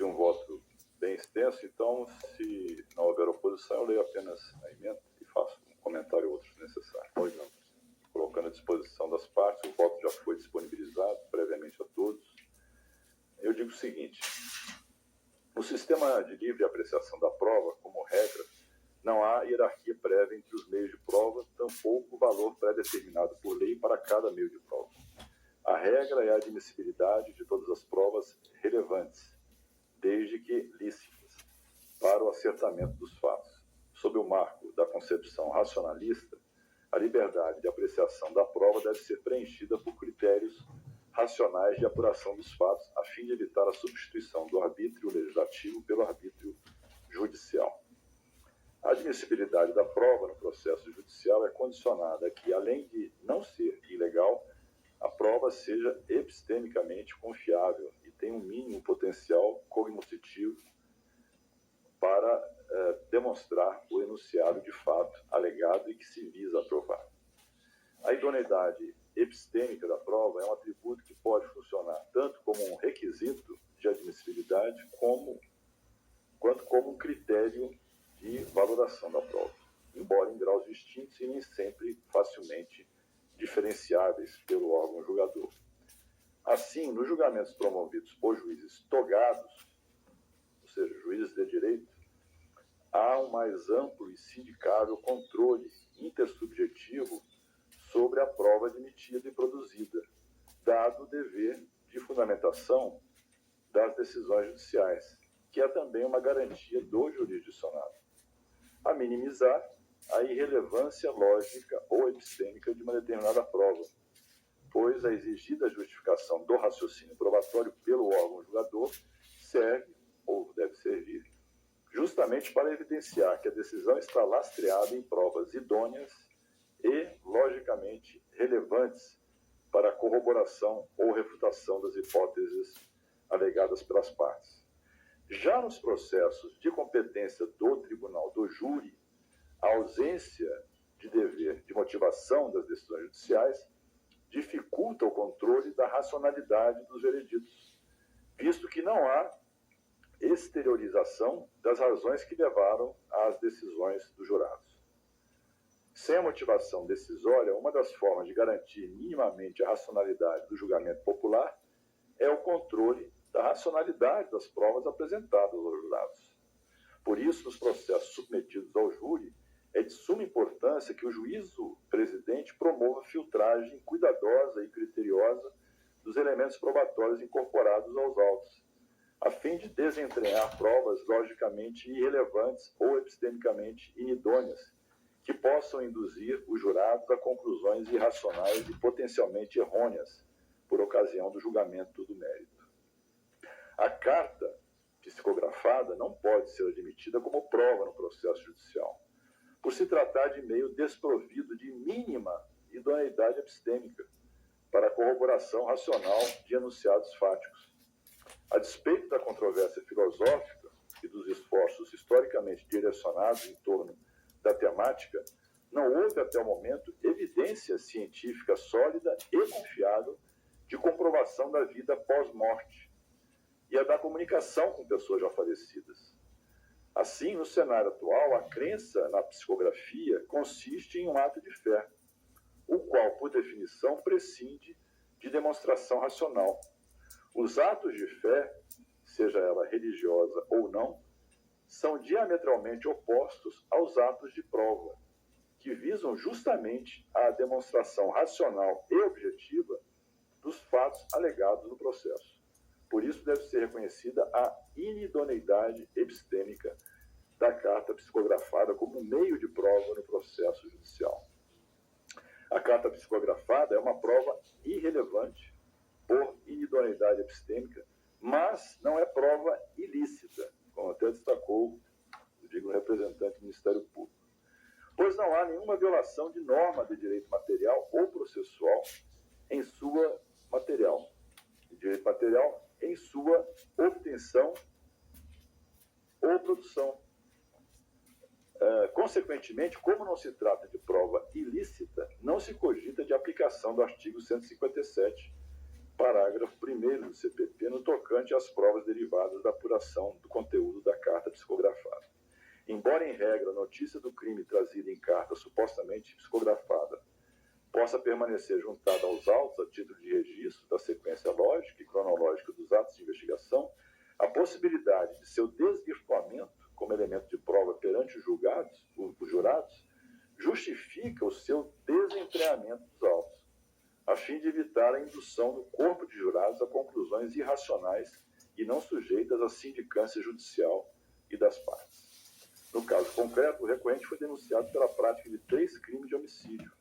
um voto bem extenso, então, se não houver oposição, eu leio apenas a emenda e faço um comentário ou outro se necessário. Pois não. Colocando à disposição das partes, o voto já foi disponibilizado previamente a todos. Eu digo o seguinte: no sistema de livre apreciação da prova, como regra, não há hierarquia prévia entre os meios de prova, tampouco valor pré-determinado por lei para cada meio de prova. A regra é a admissibilidade de todas as provas relevantes, desde que lícitas, para o acertamento dos fatos. Sob o marco da concepção racionalista, a liberdade de apreciação da prova deve ser preenchida por critérios racionais de apuração dos fatos, a fim de evitar a substituição do arbítrio legislativo pelo arbítrio judicial. A admissibilidade da prova no processo judicial é condicionada a que, além de não ser ilegal, a prova seja epistemicamente confiável e tenha um mínimo potencial cognoscitivo para demonstrar o enunciado de fato alegado e que se visa a provar. A idoneidade epistêmica da prova é um atributo que pode funcionar tanto como um requisito de admissibilidade quanto como um critério de valoração da prova, embora em graus distintos e nem sempre facilmente diferenciáveis pelo órgão julgador. Assim, nos julgamentos promovidos por juízes togados, ou seja, juízes de direito, há um mais amplo e sindicável controle intersubjetivo sobre a prova admitida e produzida, dado o dever de fundamentação das decisões judiciais, que é também uma garantia do jurisdicionado, a minimizar a irrelevância lógica ou epistêmica de uma determinada prova, pois a exigida justificação do raciocínio probatório pelo órgão julgador serve, ou deve servir, justamente para evidenciar que a decisão está lastreada em provas idôneas e, logicamente, relevantes para a corroboração ou refutação das hipóteses alegadas pelas partes. Já nos processos de competência do tribunal do júri, a ausência de dever de motivação das decisões judiciais dificulta o controle da racionalidade dos vereditos, visto que não há exteriorização das razões que levaram às decisões dos jurados. Sem a motivação decisória, uma das formas de garantir minimamente a racionalidade do julgamento popular é o controle da racionalidade das provas apresentadas aos jurados. Por isso, nos processos submetidos ao júri, é de suma importância que o juízo presidente promova filtragem cuidadosa e criteriosa dos elementos probatórios incorporados aos autos, a fim de desentranhar provas logicamente irrelevantes ou epistemicamente inidôneas, que possam induzir os jurados a conclusões irracionais e potencialmente errôneas por ocasião do julgamento do mérito. A carta psicografada não pode ser admitida como prova no processo judicial, por se tratar de meio desprovido de mínima idoneidade epistêmica para a corroboração racional de enunciados fáticos. A despeito da controvérsia filosófica e dos esforços historicamente direcionados em torno da temática, não houve até o momento evidência científica sólida e confiável de comprovação da vida pós-morte e a da comunicação com pessoas já falecidas. Assim, no cenário atual, a crença na psicografia consiste em um ato de fé, o qual, por definição, prescinde de demonstração racional. Os atos de fé, seja ela religiosa ou não, são diametralmente opostos aos atos de prova, que visam justamente a demonstração racional e objetiva dos fatos alegados no processo. Por isso deve ser reconhecida a inidoneidade epistêmica da carta psicografada como meio de prova no processo judicial. A carta psicografada é uma prova irrelevante por inidoneidade epistêmica, mas não é prova ilícita, como até destacou, o representante do Ministério Público, pois não há nenhuma violação de norma de direito material ou processual em sua material, em sua obtenção ou produção. Consequentemente, como não se trata de prova ilícita, não se cogita de aplicação do artigo 157 parágrafo 1º do CPP no tocante às provas derivadas da apuração do conteúdo da carta psicografada. Embora, em regra, a notícia do crime trazida em carta supostamente psicografada possa permanecer juntada aos autos a título de registro da sequência lógica e cronológica dos atos de investigação, a possibilidade de seu desvirtuamento como elemento de prova perante os jurados, justifica o seu desentreamento dos autos, a fim de evitar a indução do corpo de jurados a conclusões irracionais e não sujeitas à sindicância judicial e das partes. No caso concreto, o recorrente foi denunciado pela prática de 3 crimes de homicídio,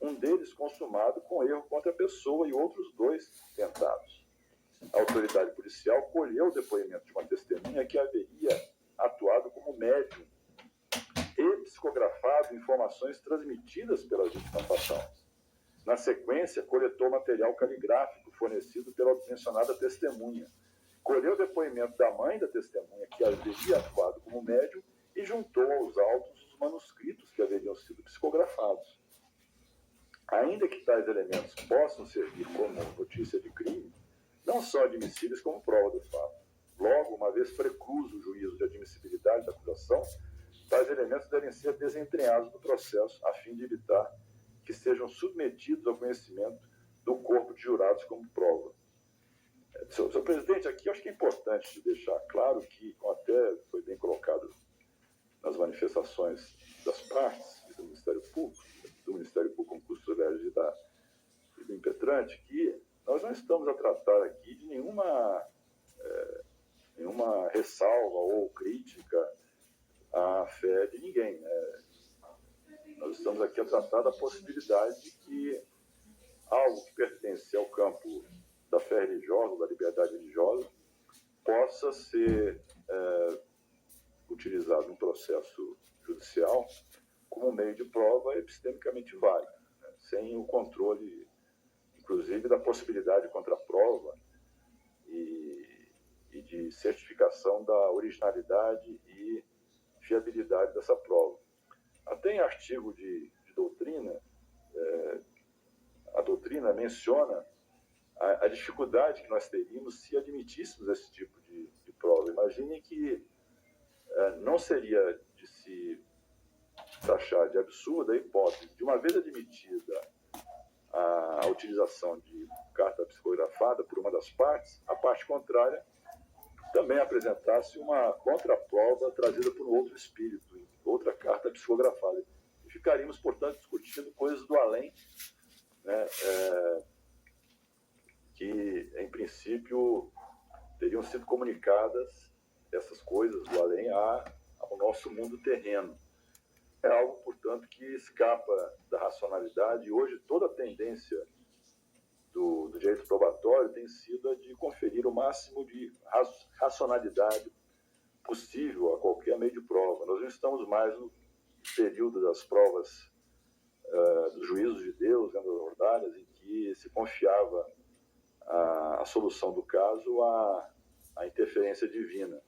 um deles consumado com erro contra a pessoa e outros 2 tentados. A autoridade policial colheu o depoimento de uma testemunha que haveria atuado como médium e psicografado informações transmitidas pelas vítimas fatais. Na sequência, coletou material caligráfico fornecido pela mencionada testemunha. Colheu o depoimento da mãe da testemunha, que haveria atuado como médium, e juntou aos autos os manuscritos que haveriam sido psicografados. Ainda que tais elementos possam servir como notícia de crime, não são admissíveis como prova do fato. Logo, uma vez precluso o juízo de admissibilidade da acusação, tais elementos devem ser desentranhados do processo, a fim de evitar que sejam submetidos ao conhecimento do corpo de jurados como prova. Senhor presidente, aqui eu acho que é importante deixar claro que, como até foi bem colocado nas manifestações das partes do Ministério Público como custódio e do impetrante, que nós não estamos a tratar aqui de nenhuma ressalva ou crítica à fé de ninguém. Nós estamos aqui a tratar da possibilidade de que algo que pertence ao campo da fé religiosa, da liberdade religiosa, possa ser utilizado no processo judicial como meio de prova epistemicamente válido, né? Sem o controle, inclusive, da possibilidade de contraprova e de certificação da originalidade e fiabilidade dessa prova. Até em artigo de doutrina, a doutrina menciona a dificuldade que nós teríamos se admitíssemos esse tipo de prova. Imaginem que não seria de se taxar de absurda a hipótese de, uma vez admitida a utilização de carta psicografada por uma das partes, a parte contrária também apresentasse uma contraprova trazida por um outro espírito, outra carta psicografada. E ficaríamos, portanto, discutindo coisas do além, né, que, em princípio, teriam sido comunicadas, essas coisas do além, ao nosso mundo terreno. É algo, portanto, que escapa da racionalidade, e hoje toda a tendência do direito probatório tem sido a de conferir o máximo de racionalidade possível a qualquer meio de prova. Nós não estamos mais no período das provas dos juízos de Deus, das ordárias, em que se confiava a solução do caso à interferência divina.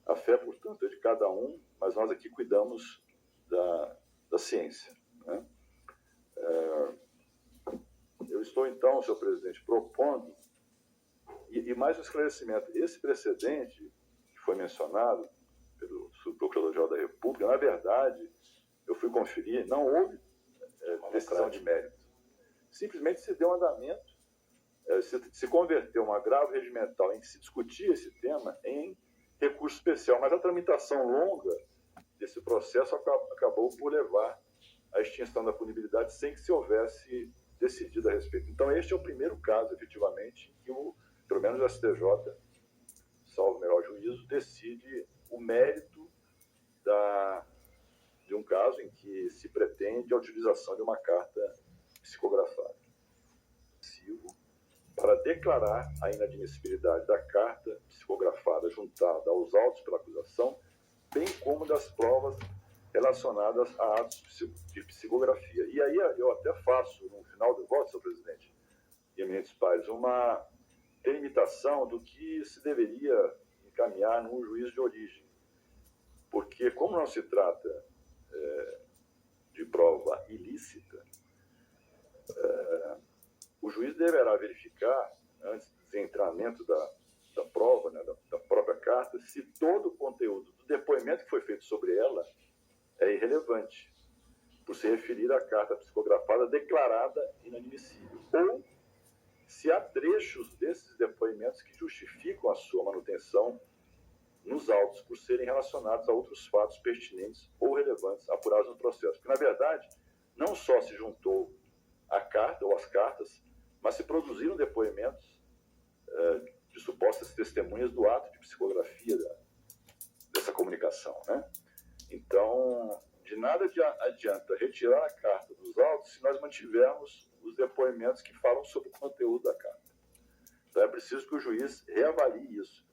A fé, portanto, é de cada um, mas nós aqui cuidamos da ciência, né? Eu estou, então, senhor presidente, propondo, e mais um esclarecimento, esse precedente que foi mencionado pelo Subprocurador-Geral da República, na verdade, eu fui conferir, não houve decisão de mérito. Simplesmente se deu andamento, se converteu um agravo regimental em que se discutia esse tema em recurso especial, mas a tramitação longa desse processo acabou por levar à extinção da punibilidade sem que se houvesse decidido a respeito. Então, este é o primeiro caso, efetivamente, que pelo menos o STJ, salvo o melhor juízo, decide o mérito de um caso em que se pretende a utilização de uma carta psicografada para declarar a inadmissibilidade da carta psicografada juntada aos autos pela acusação, bem como das provas relacionadas a atos de psicografia. E aí eu até faço, no final do voto, senhor presidente e eminentes pares, uma delimitação do que se deveria encaminhar num juízo de origem. Porque, como não se trata de prova ilícita, o juiz deverá verificar, antes do desentramento da prova, né, da própria carta, se todo o conteúdo do depoimento que foi feito sobre ela é irrelevante, por se referir à carta psicografada declarada inadmissível, ou se há trechos desses depoimentos que justificam a sua manutenção nos autos por serem relacionados a outros fatos pertinentes ou relevantes apurados no processo. Porque, na verdade, não só se juntou a carta ou as cartas, mas se produziram depoimentos de supostas testemunhas do ato de psicografia dessa comunicação, né? Então, de nada adianta retirar a carta dos autos se nós mantivermos os depoimentos que falam sobre o conteúdo da carta. Então, é preciso que o juiz reavalie isso.